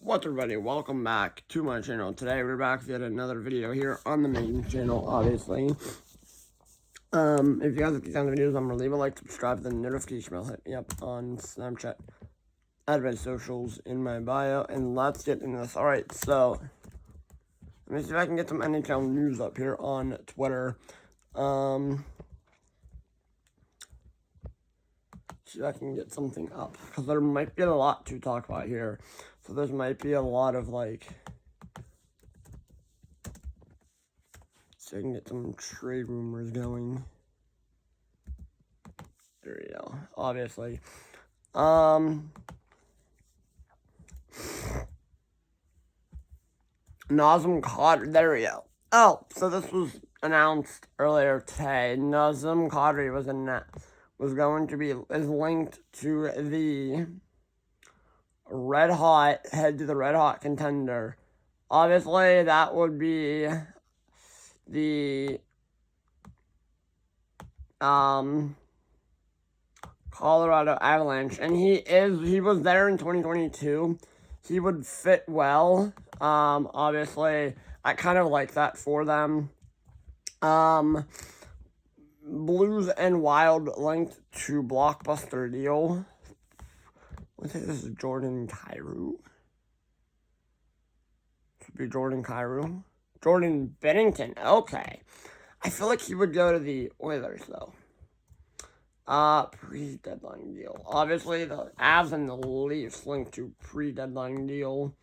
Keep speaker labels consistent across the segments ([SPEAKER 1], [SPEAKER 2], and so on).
[SPEAKER 1] What's up, everybody? Welcome back to my channel. Today we're back with yet another video here on the main channel, obviously. If you guys like these kind of videos, I'm gonna leave a like, subscribe, then notification bell, hit me up on Snapchat, advanced socials in my bio, and let's get into this. Alright, so let me see if I can get some NHL news up here on Twitter. See if I can get something up, because there might be a lot to talk about here. So there might be a lot of, like, so I can get some trade rumors going. There we go, obviously. Nazem Kadri, there we go. Oh, so this was announced earlier today. Nazem Kadri is linked to the Red Hot, head to the Red Hot contender. Obviously, that would be the Colorado Avalanche, and he was there in 2022. He would fit well. Obviously, I kind of like that for them. Blues and Wild linked to blockbuster deal. I think this is Jordan Kyrou. Should be Jordan Kyrou. Jordan Bennington. Okay. I feel like he would go to the Oilers, though. Pre-deadline deal. Obviously, the Avs and the Leafs linked to pre-deadline deal.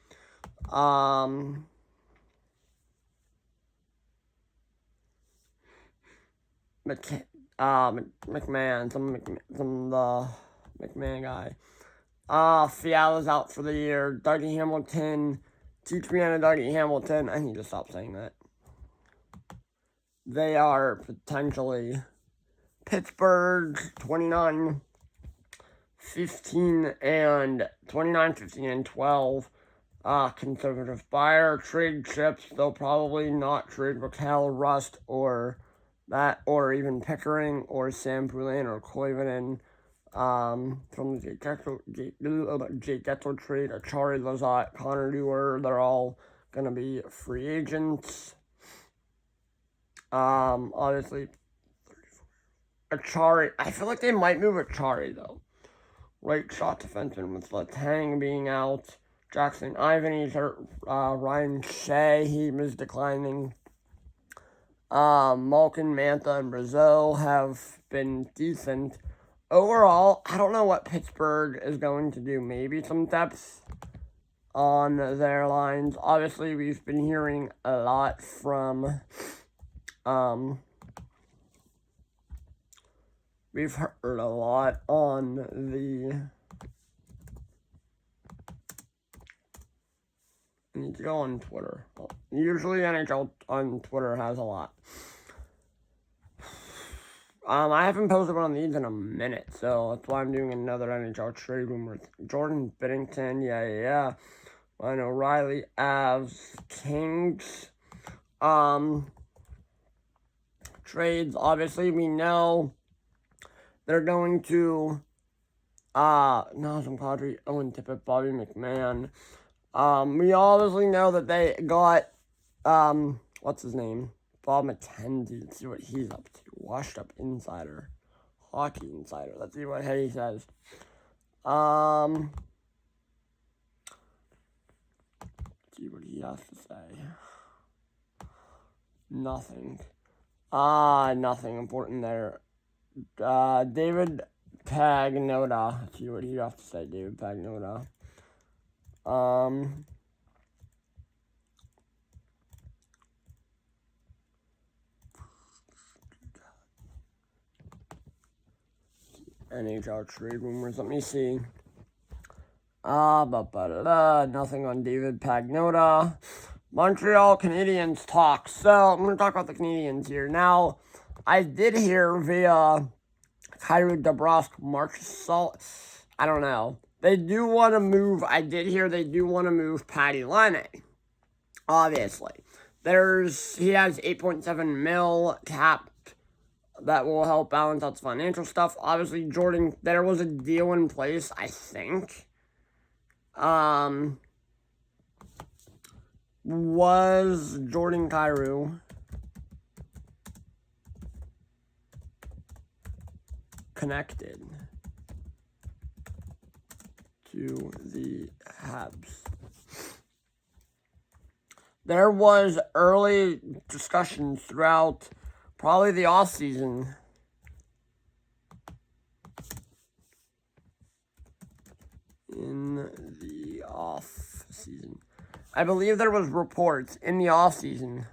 [SPEAKER 1] McMahon, the McMahon guy. Fiala's out for the year. Dougie Hamilton. Teach me on a Dougie Hamilton. I need to stop saying that. They are potentially Pittsburgh 29, 15, and 12. Conservative buyer. Trade chips. They'll probably not trade Raquel, Rust, or even Pickering, or Sam Poulin, or Koivunen. From the Jake Getzel trade, Achari, Lazat, Connor Dewar, they're all going to be free agents. Obviously, Achari, I feel like they might move Achari, though. Right shot defenseman with Letang being out. Jackson Ivan, he's hurt. Ryan Shea, he was declining. Malkin, Mantha, and Brazil have been decent. Overall, I don't know what Pittsburgh is going to do. Maybe some depth on their lines. Obviously, we've been hearing a lot from, we've heard a lot on the, I need to go on Twitter. Well, usually NHL on Twitter has a lot. I haven't posted one of these in a minute, so that's why I'm doing another NHL trade rumor. Jordan Bennington, yeah. I know Riley, Avs, Kings. Trades, obviously, we know they're going to, Nazem Kadri, Owen Tippett, Bobby McMahon. We obviously know that they got, what's his name? Bob McKenzie. Let's see what he's up to. Washed up insider. Hockey insider. Let's see what he says. Let's see what he has to say. Nothing. Nothing important there. David Pagnotta. Let's see what he has to say, David Pagnotta. NHL trade rumors. Let me see. Nothing on David Pagnotta. Montreal Canadiens talk. So I'm going to talk about the Canadiens here. Now, I did hear via Kyrou Dubrovsk, Marchessault. I don't know. They do want to move. I did hear they do want to move Patty Laine. Obviously, he has $8.7 million cap that will help balance out the financial stuff. Obviously, Jordan, there was a deal in place, I think. was Jordan Kyrou connected to the Habs? There was early discussions throughout probably the offseason. In the off-season. I believe there was reports in the off-season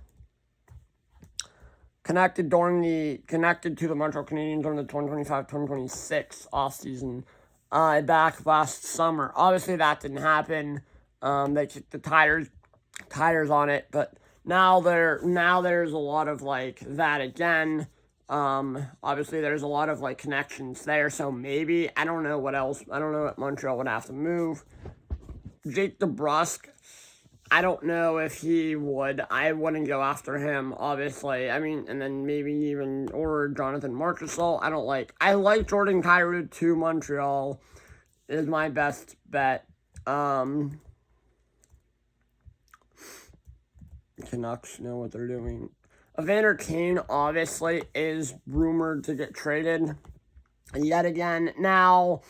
[SPEAKER 1] connected to the Montreal Canadiens during the 2025-2026 off-season back last summer. Obviously, that didn't happen. They kicked the tires on it, but now there's a lot of like that again. Obviously there's a lot of like connections there, so maybe I don't know what else. I don't know what Montreal would have to move. Jake DeBrusk, I don't know if he would. I wouldn't go after him, obviously. I mean, and then maybe even or Jonathan Marchessault. I like Jordan Kyrou to Montreal is my best bet. Canucks know what they're doing. Evander Kane obviously is rumored to get traded yet again. Now,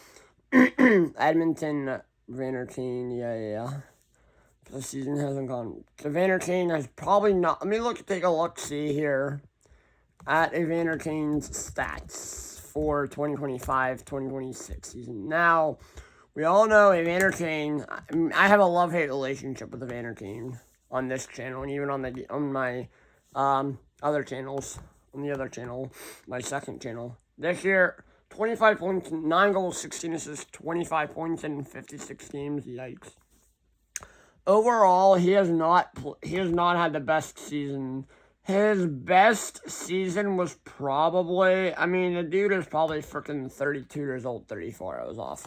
[SPEAKER 1] Edmonton, Evander Kane, yeah. The season hasn't gone. Evander Kane has probably not. Take a look-see here at Evander Kane's stats for 2025-2026 season. Now, we all know Evander Kane. I have a love-hate relationship with Evander Kane on this channel and even on my other channels. On the other channel, my second channel. This year, 25 points, 9 goals, 16 assists, 25 points in 56 games. Yikes. Overall, he has not had the best season. His best season was probably, the dude is probably freaking 32 years old, 34. I was off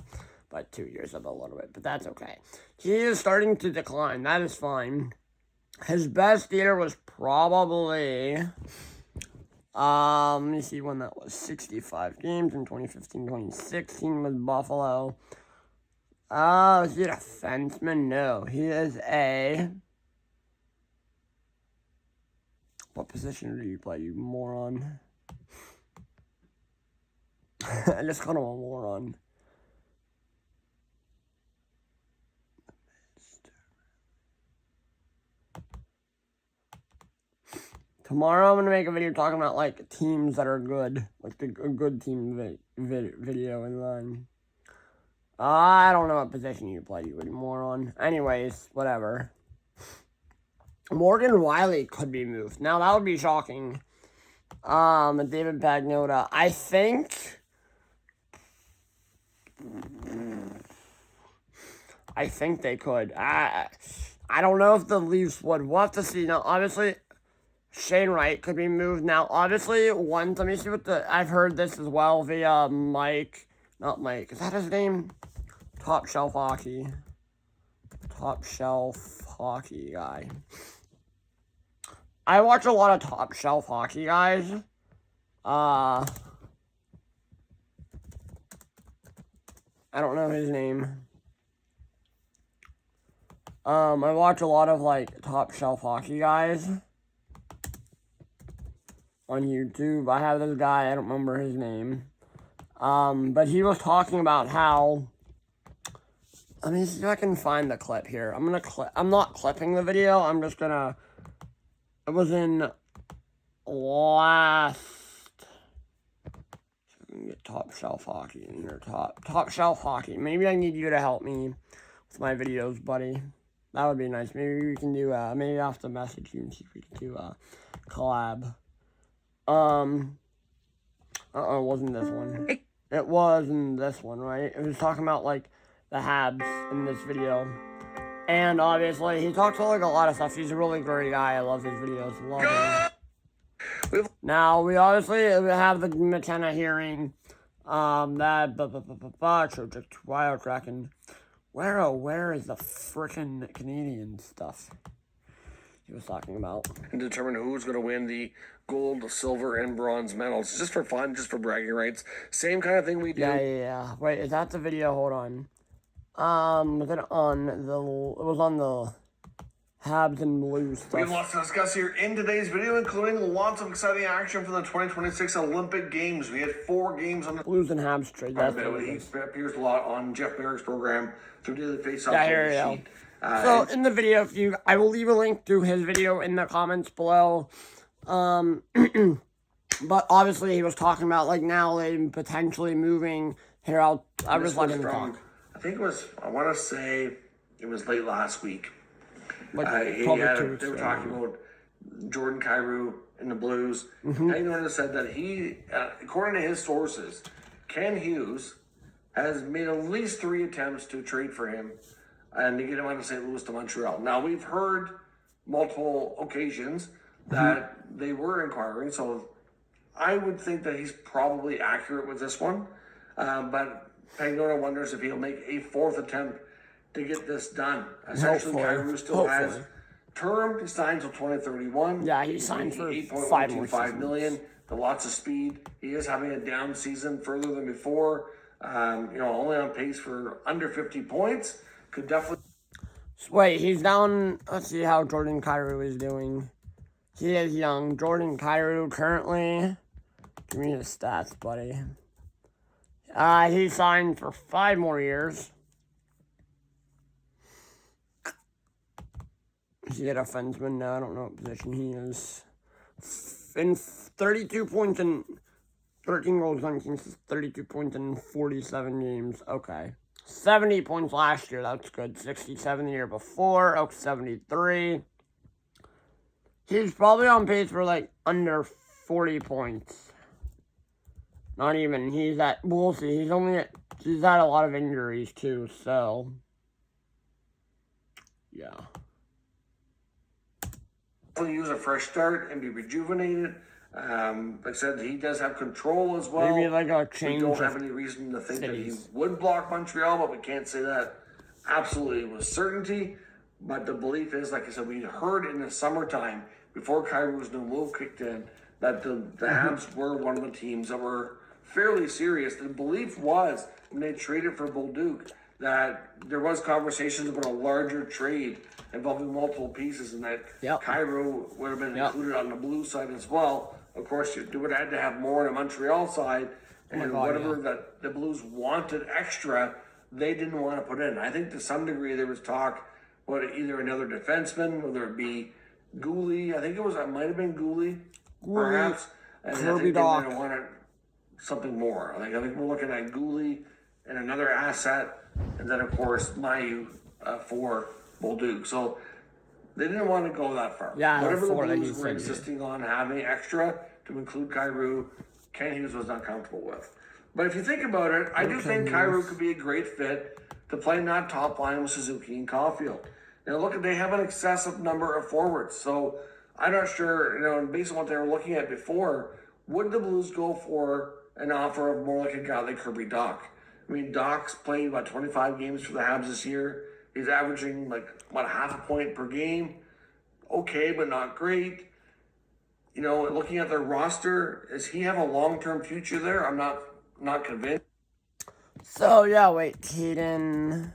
[SPEAKER 1] by 2 years of a little bit, but that's okay. He is starting to decline. That is fine. His best year was probably, let me see when that was, 65 games in 2015-2016 with Buffalo. Is he a defenseman? No, he is a... What position do you play, you moron? I just called him a moron. Tomorrow I'm going to make a video talking about, teams that are good. A good team video and then... I don't know what position you play, you moron. Anyways, whatever. Morgan Rielly could be moved. Now, that would be shocking. David Pagnotta. I think they could. I don't know if the Leafs would. We'll have to see. Now, obviously, Shane Wright could be moved. Now, obviously, let me see I've heard this as well via Mike. Not Mike. Is that his name? Top Shelf Hockey guy. I watch a lot of Top Shelf Hockey guys. I don't know his name. I watch a lot of, Top Shelf Hockey guys on YouTube. I have this guy, I don't remember his name. But he was talking about how... Let me see if I can find the clip here. I'm not clipping the video. I'm just gonna... It was in last... So we can get Top Shelf Hockey in here. Top Shelf Hockey. Maybe I need you to help me with my videos, buddy. That would be nice. Maybe we can do, maybe I have to message you and see if we can do a collab. It wasn't this one. It was in this one, right? It was talking about, the Habs in this video. And obviously, he talks about, a lot of stuff. He's a really great guy. I love his videos. Love him. Now, we obviously have the McKenna hearing. Project Wild Kraken. Where is the frickin' Canadian stuff he was talking about?
[SPEAKER 2] And determine who's going to win the gold, silver, and bronze medals. Just for fun, just for bragging rights. Same kind of thing we do.
[SPEAKER 1] Yeah. Wait, is that the video? Hold on. Was it on the... It was on the Habs and Blues
[SPEAKER 2] We
[SPEAKER 1] stuff.
[SPEAKER 2] have lots to discuss here in today's video, including lots of exciting action for the 2026 Olympic Games. We had 4 games on the
[SPEAKER 1] Blues and Habs trade. That's what it
[SPEAKER 2] He
[SPEAKER 1] is.
[SPEAKER 2] appears a lot on Jeff Barrick's program through Daily Faceoff.
[SPEAKER 1] Yeah, here you go. So in the video, I will leave a link to his video in the comments below. But obviously he was talking about like now they potentially moving. Here, I was letting him talk.
[SPEAKER 2] I think it was, I want to say it was late last week.
[SPEAKER 1] Like
[SPEAKER 2] they were talking about Jordan Kyrou in the Blues. Peyton Noda said that he, according to his sources, Ken Hughes has made at least 3 attempts to trade for him and to get him out of St. Louis to Montreal. Now, we've heard multiple occasions that they were inquiring, so I would think that he's probably accurate with this one. But Peyton Noda wonders if he'll make a 4th attempt to get this done. Essentially, Kyrou still has term. He signed until 2031.
[SPEAKER 1] Yeah, he signed for $5 million.
[SPEAKER 2] Lots of speed. He is having a down season further than before. Only on pace for under 50 points. Could definitely.
[SPEAKER 1] Wait, he's down. Let's see how Jordan Kyrou is doing. He is young. Jordan Kyrou currently. Give me his stats, buddy. He signed for 5 more years. Is he a defenseman? No, I don't know what position he is. In 32 points and 13 goals, 19, 32 points in 47 games. Okay. 70 points last year. That's good. 67 the year before. Oh, 73. He's probably on pace for like under 40 points. Not even. We'll see. He's had a lot of injuries too, so. Yeah.
[SPEAKER 2] Use a fresh start and be rejuvenated. Like I said, he does have control as well.
[SPEAKER 1] Maybe like a change.
[SPEAKER 2] We don't have any reason to think that he would block Montreal, but we can't say that absolutely with certainty. But the belief is, like I said, we heard in the summertime, before Kyrou's new move kicked in, that the Habs were one of the teams that were fairly serious. The belief was, when they traded for Bolduc, that there was conversations about a larger trade involving multiple pieces, and that Kyrou would have been included on the Blue side as well. Of course, you would have had to have more on the Montreal side, and whatever that the Blues wanted extra, they didn't want to put in. I think to some degree there was talk about either another defenseman, whether it be Gooley. I think it might have been Gooley, perhaps. And I think they might have wanted something more. I think we're looking at Gooley and another asset, and then of course Mayu for Bolduc. So they didn't want to go that far.
[SPEAKER 1] Yeah,
[SPEAKER 2] whatever the Blues were insisting on having extra to include Kyrou, Ken Hughes was not comfortable with. But if you think about it, I do think Kyrou could be a great fit to play in that top line with Suzuki and Caulfield. Now look, they have an excessive number of forwards, so I'm not sure, based on what they were looking at before, would the Blues go for an offer of more like a guy like Kirby Dach? I mean, Dach's played about 25 games for the Habs this year. He's averaging half a point per game. Okay, but not great. Looking at their roster, does he have a long-term future there? I'm not convinced.
[SPEAKER 1] So yeah, wait, Caden.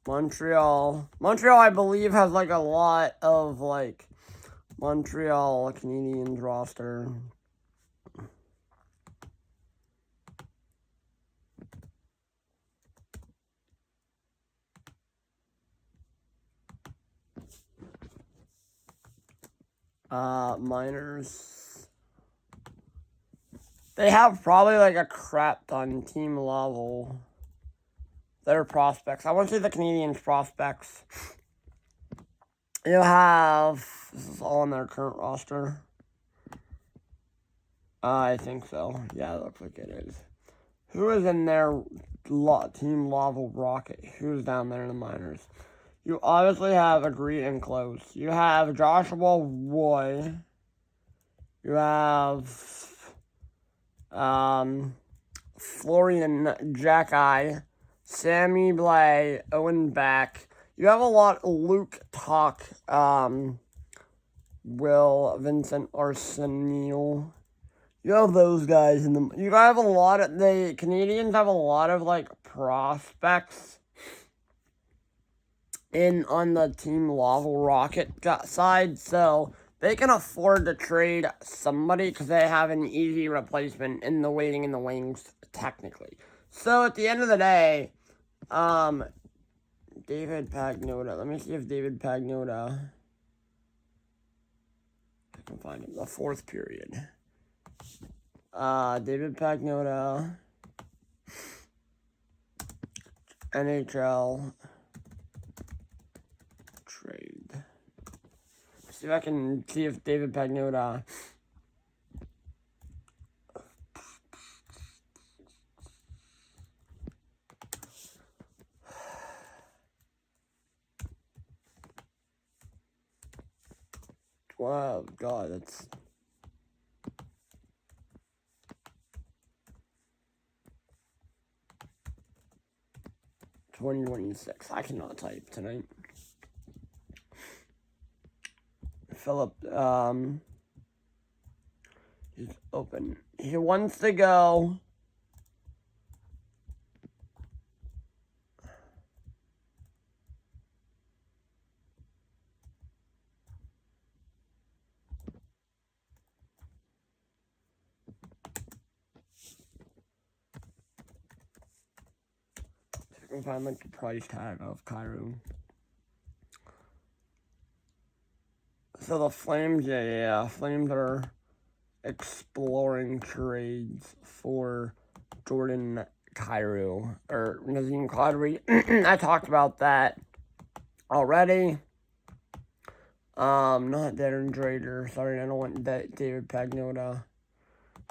[SPEAKER 1] Montreal, I believe, has a lot of Montreal Canadiens roster. Miners. They have probably a crap ton team level. Their prospects. I want to say the Canadiens prospects. You have. This is all on their current roster. I think so. Yeah, it looks like it is. Who is in their team level rocket? Who's down there in the minors? You obviously have Agreed and Close. You have Joshua Roy. You have Florian Jackeye, Sammy Blais, Owen Beck. You have a lot. Luke Tuck, Will Vincent Arsenio. You have those guys in the. You have a lot of the Canadians have a lot of prospects in on the Team Lava Rocket side, so they can afford to trade somebody because they have an easy replacement in the waiting in the wings, technically. So at the end of the day, David Pagnotta. Let me see if David Pagnotta. I can find him. The fourth period. David Pagnotta. NHL trade. See if I can see if David Pagnotta. Wow, God, that's. $20.26. I cannot type tonight. Philip, he's open. He wants to go. I can find like the price tag of Cairo. So the Flames, yeah, Flames are exploring trades for Jordan Cairo or Nazem Kadri. I talked about that already. Not Darren Drader. Sorry, I don't want David Pagnotta.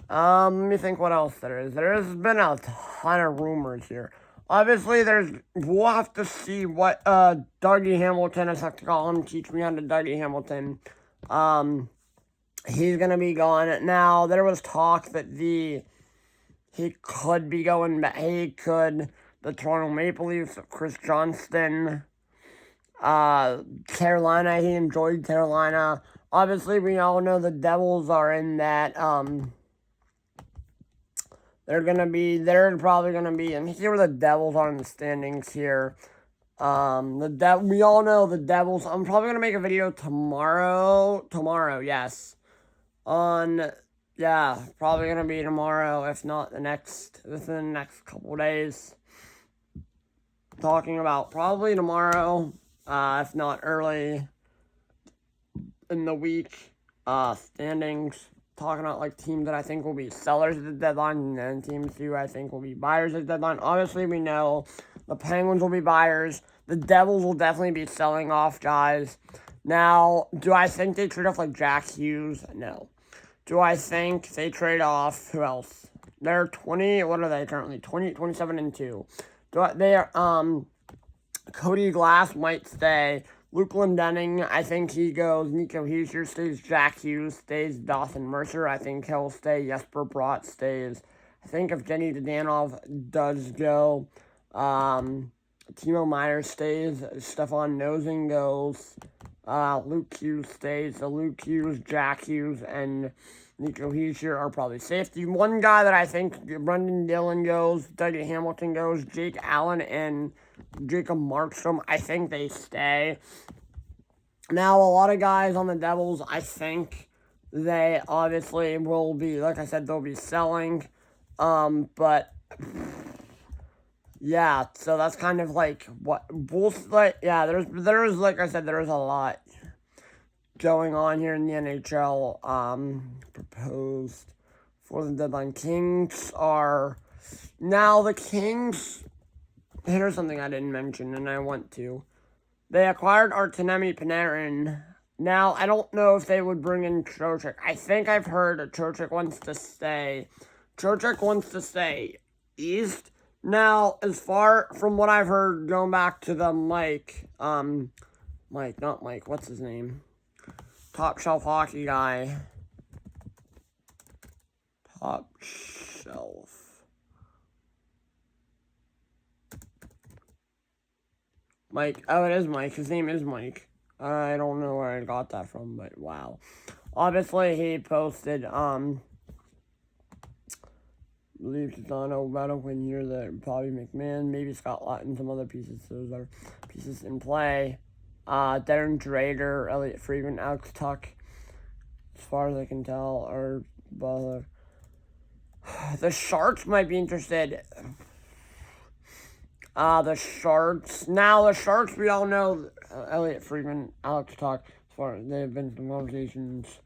[SPEAKER 1] Let me think what else there is. There's been a ton of rumors here. Obviously, we'll have to see what, Dougie Hamilton, I have to call him, teach me on to Dougie Hamilton. He's gonna be gone. Now, there was talk that he could be going back. The Toronto Maple Leafs, Chris Johnston, Carolina, he enjoyed Carolina. Obviously, we all know the Devils are in that, they're probably gonna be, and see where the Devils are in the standings here. We all know the Devils. I'm probably gonna make a video tomorrow, yes. Probably gonna be tomorrow, if not within the next couple days. Talking about probably tomorrow, if not early in the week, standings. Talking about like teams that I think will be sellers at the deadline, and teams who I think will be buyers at the deadline. Obviously, we know the Penguins will be buyers. The Devils will definitely be selling off guys. Now, do I think they trade off like Jack Hughes? No. Do I think they trade off who else? They're 20. What are they currently? 27 and 2. Cody Glass might stay. Luke Glendening, I think he goes. Nico Hischier stays. Jack Hughes stays. Dawson Mercer, I think he'll stay. Jesper Bratt stays. I think if Jenny Dadonov does go, Timo Meyer stays. Stefan Nosen goes. Luke Hughes stays. So Luke Hughes, Jack Hughes, and Nico Hischier are probably safe. The one guy that I think Brendan Dillon goes, Dougie Hamilton goes, Jake Allen and Jacob Markstrom, I think they stay. Now, a lot of guys on the Devils, I think they obviously will be, like I said, they'll be selling. But yeah, so that's kind of like what there's like I said, there's a lot going on here in the NHL. Proposed for the deadline. The Kings. Here's something I didn't mention, and I want to. They acquired Artemi Panarin. Now, I don't know if they would bring in Trocheck. I think I've heard that Trocheck wants to stay. Trocheck wants to stay east. Now, as far from what I've heard, going back to the what's his name? Top shelf hockey guy. Top shelf. Mike. Oh, it is Mike. His name is Mike. I don't know where I got that from, but wow. Obviously, he posted, believe Cesano about win here. That probably McMahon, maybe Scott Lawton, some other pieces. Those are pieces in play. Darren Drader, Elliott Friedman, Alex Tuck, as far as I can tell, are both. The Sharks might be interested. The Sharks. Now, the Sharks, we all know Elliott Friedman, Alex Tuck, as far as there have been some conversations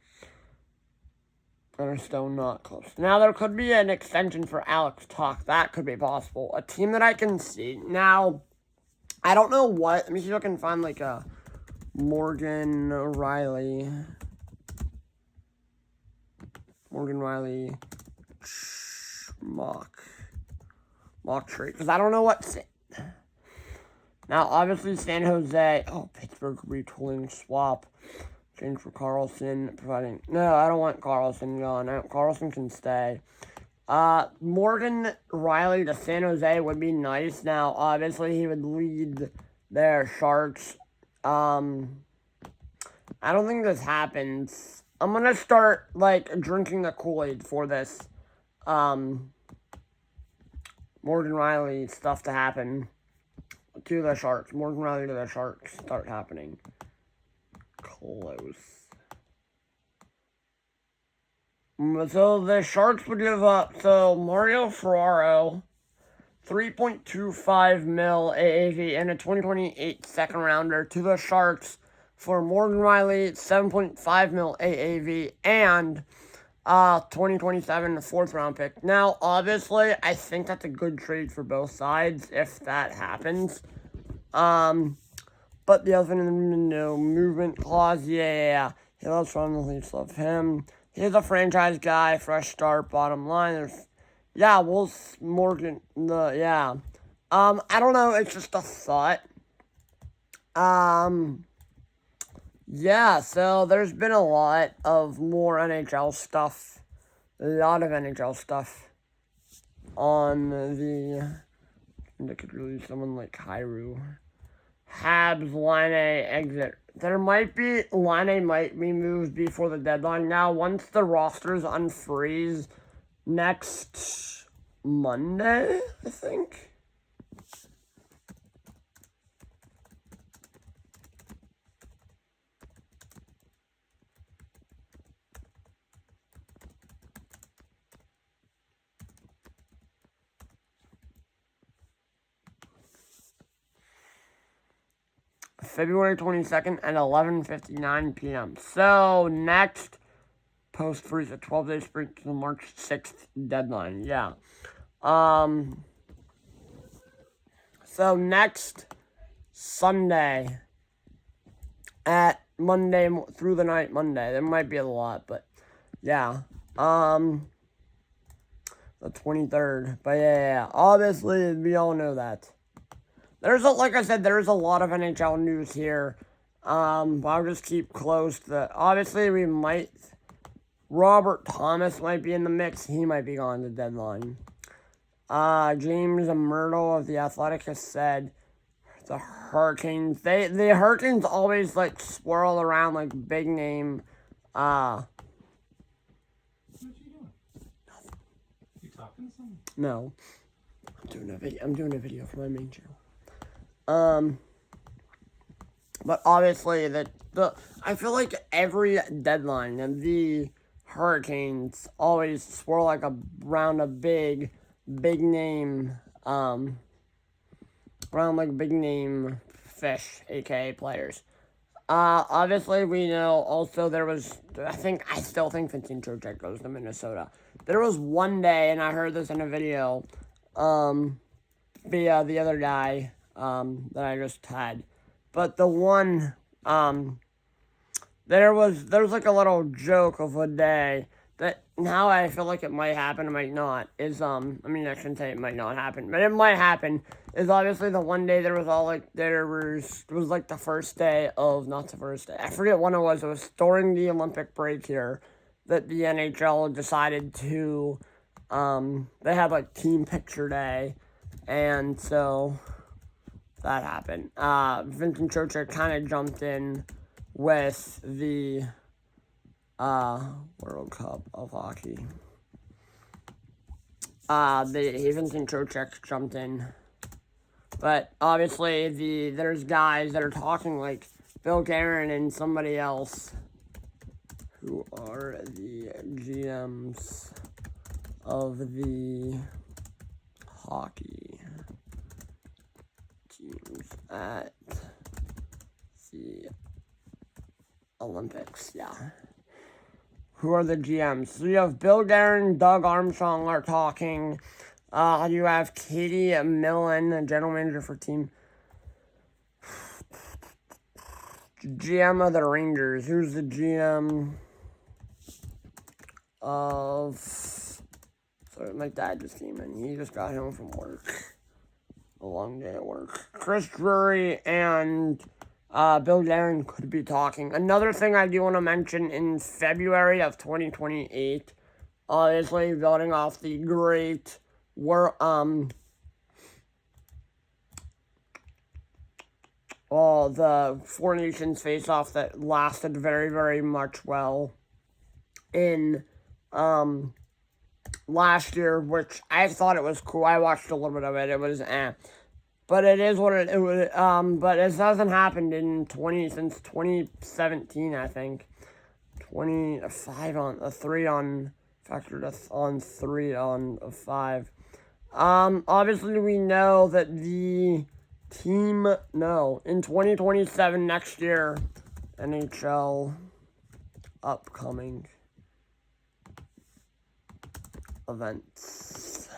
[SPEAKER 1] that are still not close. Now, there could be an extension for Alex Tuck. That could be possible. A team that I can see. Now, I don't know what. Let me see if I can find, like, a Morgan Riley mock trade. Because I don't know what. Now, obviously, San Jose. Oh, Pittsburgh retooling swap. Change for Carlson, providing. No, I don't want Carlson gone. Carlson can stay. Morgan Riley to San Jose would be nice. Now, obviously, he would lead their Sharks. I don't think this happens. I'm gonna start, like, drinking the Kool-Aid for this, Morgan Riley stuff to happen to the Sharks. Morgan Riley to the Sharks start happening. Close. So the Sharks would give up, so Mario Ferraro, $3.25 mil AAV and a 2028 second rounder to the Sharks for Morgan Riley, $7.5 mil AAV and 2027 fourth round pick. Now, obviously, I think that's a good trade for both sides if that happens. But the other thing, no movement clause, yeah. He loves from the Leafs, love him. He's a franchise guy, fresh start, bottom line. Morgan, yeah. I don't know, it's just a thought. Yeah, so there's been a lot of more NHL stuff. A lot of NHL stuff on the. They could release someone like Kairu. Habs, Line A, exit. There might be. Line A might be moved before the deadline. Now, once the rosters unfreeze next Monday, I think. February 22nd at 11:59 p.m. So, next post-freeze, a 12-day sprint to the March 6th deadline. Yeah. So, next Sunday at Monday through the night Monday. There might be a lot, but yeah. The 23rd. But yeah. Obviously, we all know that. Like I said, there's a lot of NHL news here. But I'll just keep close to obviously we might. Robert Thomas might be in the mix. He might be gone to the deadline. James Myrtle of The Athletic has said the Hurricanes. The Hurricanes always like swirl around like big name.
[SPEAKER 3] What you doing?
[SPEAKER 1] Nothing.
[SPEAKER 3] You talking to someone?
[SPEAKER 1] No. I'm doing a video for my main channel. But obviously I feel like every deadline the Hurricanes always swirl like around a big name, around like big name fish, aka players. Obviously we know also there was, I still think Vincent Trocheck goes to Minnesota. There was one day, and I heard this in a video, via the other guy, that I just had. But the one, there was like a little joke of a day that now I feel like it might happen, it might not, is, I shouldn't say it might not happen, but it might happen, is obviously the one day there was it was like the first day of, not the first day, I forget when it was during the Olympic break here, that the NHL decided to, they had like team picture day, and so that happened. Vincent Trocheck kind of jumped in with the World Cup of Hockey. the Havens and Trocheck jumped in. But obviously, there's guys that are talking like Bill Guerin and somebody else who are the GMs of the hockey teams at the Olympics. Yeah. Who are the GMs? So you have Bill Guerin, Doug Armstrong are talking. You have Katie Millen, the general manager for team. GM of the Rangers. Who's the GM of... Sorry, my dad just came in. He just got home from work. A long day at work. Chris Drury and Bill Guerin could be talking. Another thing I do want to mention, in February of 2028, obviously building off the great the Four Nations face-off that lasted very, very much well in last year, which I thought it was cool. I watched a little bit of it. It was but it is what it was. But it hasn't happened since 2017, I think. 25 on a 3 on factored on 3 on 5. Obviously we know that the team, in 2027 next year, NHL upcoming events.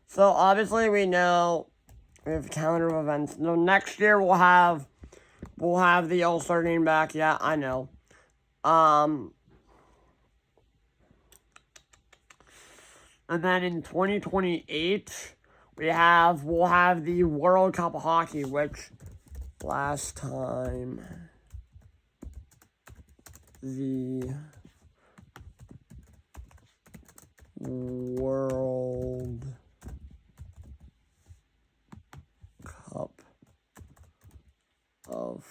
[SPEAKER 1] So obviously we know we have a calendar of events. No, next year we'll have the All-Star game back. Yeah, I know. And then in 2028 we'll have the World Cup of Hockey, which last time the World Cup of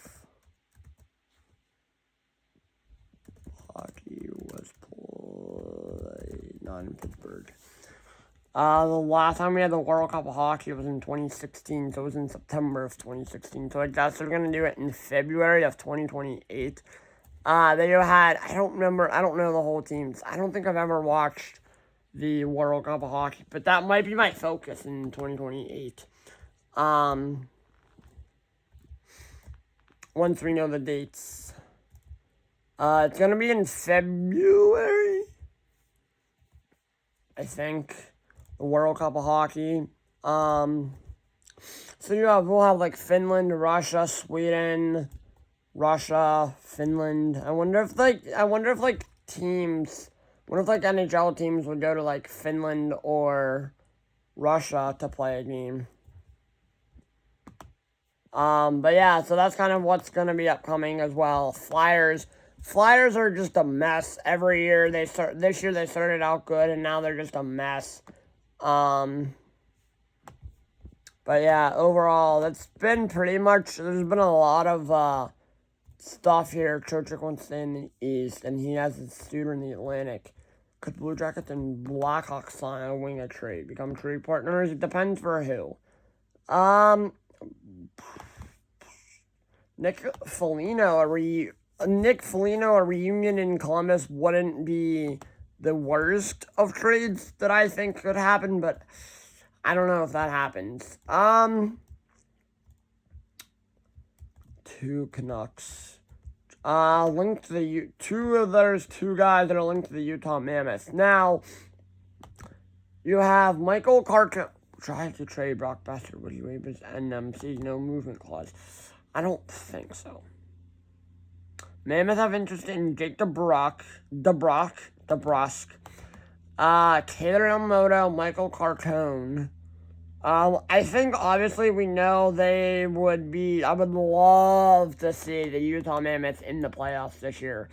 [SPEAKER 1] Hockey was played, not in Pittsburgh. The last time we had the World Cup of Hockey was in 2016, so it was in September of 2016. So I guess they're going to do it in February of 2028. They had, I don't know the whole teams. I don't think I've ever watched the World Cup of Hockey, but that might be my focus in 2028. Once we know the dates. It's going to be in February, I think, the World Cup of Hockey. So we'll have like Finland, Russia, Sweden, Finland. I wonder if NHL teams would go to like Finland or Russia to play a game. But yeah, so that's kind of what's going to be upcoming as well. Flyers are just a mess every year. This year they started out good, and now they're just a mess. But yeah, overall, that's been pretty much, there's been a lot of stuff here. Trocheck wants to stay in the East, and he has his student in the Atlantic. Could Blue Jackets and Blackhawks sign a winger trade, become trade partners? It depends for who. Nick Foligno, a reunion in Columbus wouldn't be the worst of trades that I think could happen, but I don't know if that happens. Two Canucks. Linked to there's two guys that are linked to the Utah Mammoth. Now, you have Michael Carter tries to trade Brock Besser, would he waive his NMC no movement clause? I don't think so. Mammoth have interest in Jake DeBrusk, Taylor Yamamoto, Michael Cartone. I think, obviously, we know they would be, I would love to see the Utah Mammoths in the playoffs this year.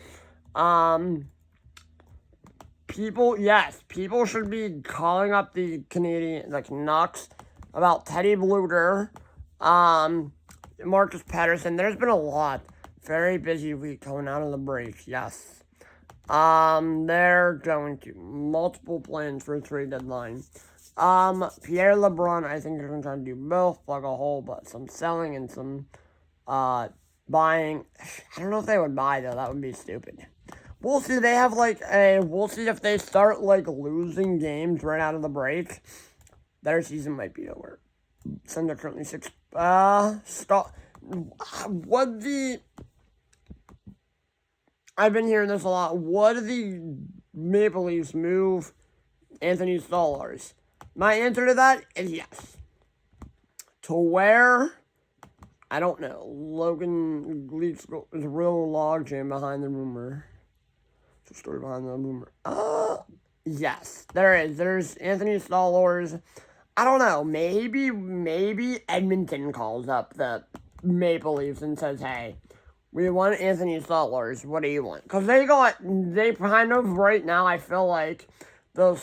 [SPEAKER 1] People should be calling up the Canucks about Teddy Bluger, Marcus Patterson. There's been a lot. Very busy week coming out of the break, yes. They're going to multiple plans for a trade deadline. Pierre LeBrun, I think they're going to try to do both, plug a hole, but some selling and some, buying. I don't know if they would buy, though. That would be stupid. We'll see. They have, we'll see if they start, losing games right out of the break. Their season might be over. Suns are currently 6. I've been hearing this a lot. Would the Maple Leafs move Anthony Stolarz? My answer to that is yes. To where? I don't know. Logan Leafs is a real logjam behind the rumor. It's a story behind the rumor. Yes, there is. There's Anthony Stolarz. I don't know. Maybe Edmonton calls up the Maple Leafs and says, "Hey, we want Anthony Stolarz. What do you want?" Because they kind of right now. I feel like the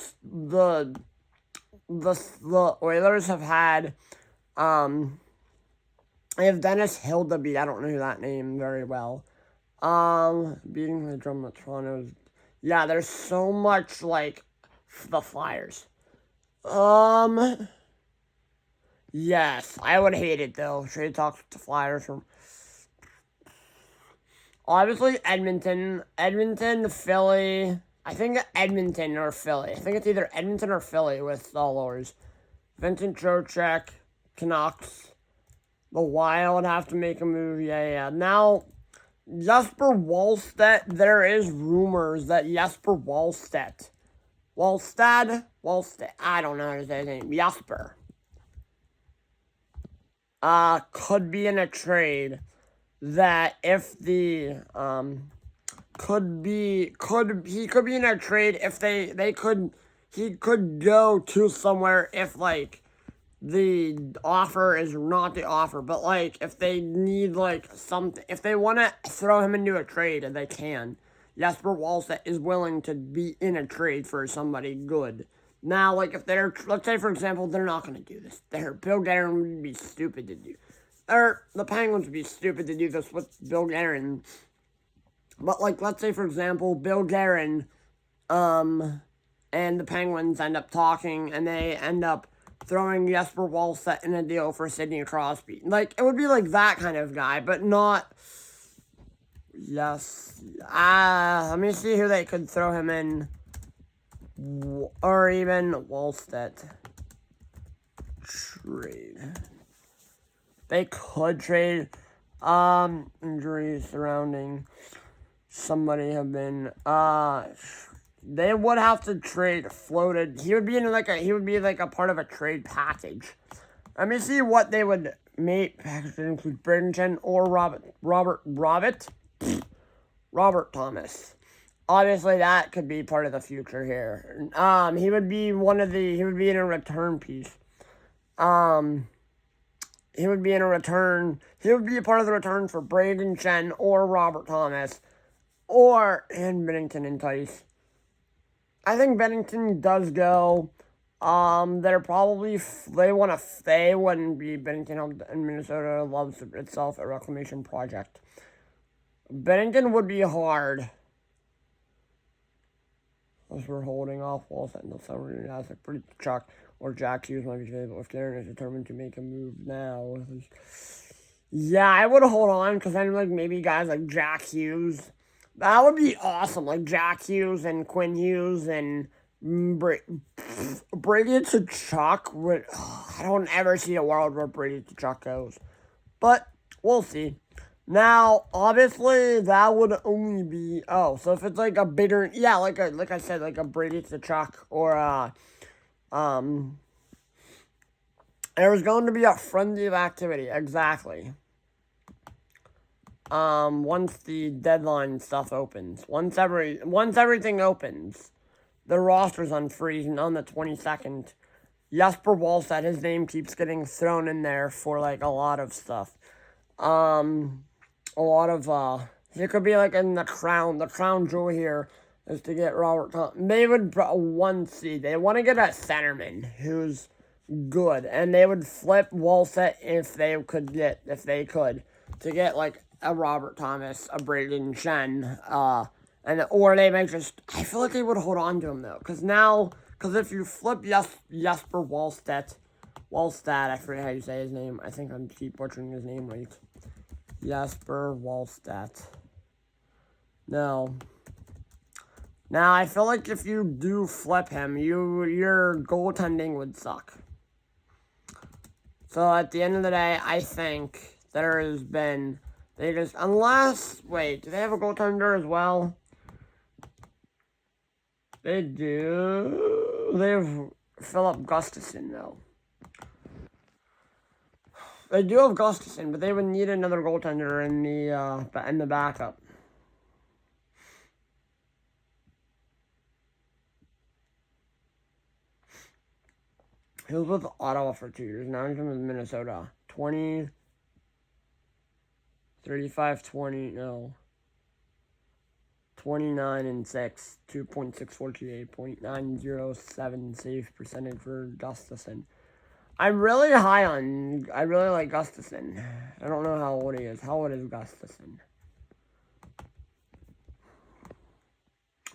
[SPEAKER 1] Oilers have had they have Dennis Hildeby. I don't know that name very well. Beating the drum at Toronto. Yeah, there's so much the Flyers. Yes, I would hate it though. Trade talks with the Flyers from obviously Edmonton, Philly. I think Edmonton or Philly. I think it's either Edmonton or Philly with Stolarz. Vincent Trocheck, Canucks. The Wild have to make a move. Yeah. Now, Jesper Wallstedt. There is rumors that Jesper Wallstedt. I don't know how to say his name. Jesper. Could be in a trade that if the he could be in a trade if he could go to somewhere if the offer is not the offer, but if they need something, if they want to throw him into a trade and they can, Jesper Wallstedt is willing to be in a trade for somebody good. Now, if they're, let's say, for example, they're not going to do this. Bill Guerin would be stupid to do. The Penguins would be stupid to do this with Bill Guerin. But, let's say, for example, Bill Guerin, and the Penguins end up talking, and they end up throwing Jesper Wallstedt in a deal for Sidney Crosby. It would be that kind of guy, but not... Yes. Let me see who they could throw him in. Or even Wallstedt. Trade. They could trade. Injuries surrounding somebody have been. They would have to trade floated. He would be in a part of a trade package. Let me see what they would make. Package that include Braden or Robert Thomas. Obviously, that could be part of the future here. He would be in a return piece. He would be a part of the return for Braden Chen or Robert Thomas, and Bennington and Tice. I think Bennington does go. They're probably, they wouldn't be Bennington, and Minnesota loves itself a reclamation project. Bennington would be hard. As we're holding off Wallstedt until summer, that's a pretty Chuck or Jack Hughes might be available if Guerin is determined to make a move now. Yeah, I would hold on because then maybe guys like Jack Hughes, that would be awesome. Jack Hughes and Quinn Hughes and Brady to Chuck would. I don't ever see a world where Brady to Chuck goes, but we'll see. Now, obviously, that would only be... so if it's a bigger... Yeah, like I said, a Brady to Chuck or there's going to be a frenzy of activity, exactly. Once the deadline stuff opens. Once everything opens, the roster's unfreezing on the 22nd. Jesper Wallstedt, his name keeps getting thrown in there for, a lot of stuff. He could be in the crown jewel here is to get Robert Thompson. They would one seed. They want to get a centerman who's good, and they would flip Wallstedt if they could to get a Robert Thomas, a Braden Chen, or they may just, I feel like they would hold on to him, though. Because if you flip Jesper Wallstedt, I forget how you say his name. I think I'm keep butchering his name right. Jesper Wallstedt. No. Now, I feel like if you do flip him, your goaltending would suck. So, at the end of the day, I think there has been... Wait, do they have a goaltender as well? They do. They have Philip Gustafson, though. They do have Gustafson, but they would need another goaltender in the backup. He was with Ottawa for 2 years. Now he's with Minnesota. 29 and 6, 2.648, 0.907 save percentage for Gustafson. I really like Gustafson. I don't know how old he is. How old is Gustafson?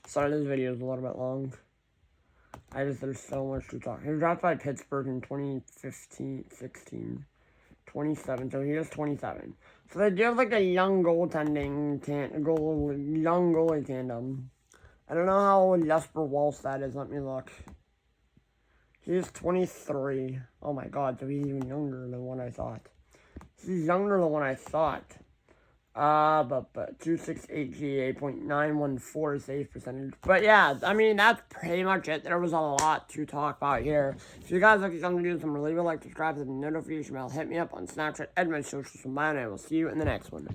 [SPEAKER 1] Sorry, this video is a little bit long. There's so much to talk. He was drafted by Pittsburgh in 2015-16. 27, so he is 27. So they do have like a young goaltending young goalie tandem. I don't know how old Jesper Wallstedt is. Let me look. He's 23. Oh my god, so he's even younger than what I thought. He's younger than what I thought. But 268 GA, 0.914 save percentage. But yeah, I mean, that's pretty much it. There was a lot to talk about here. If you guys like something to do, leave a like, subscribe to the notification bell, hit me up on Snapchat and my socials from mine, and I will see you in the next one.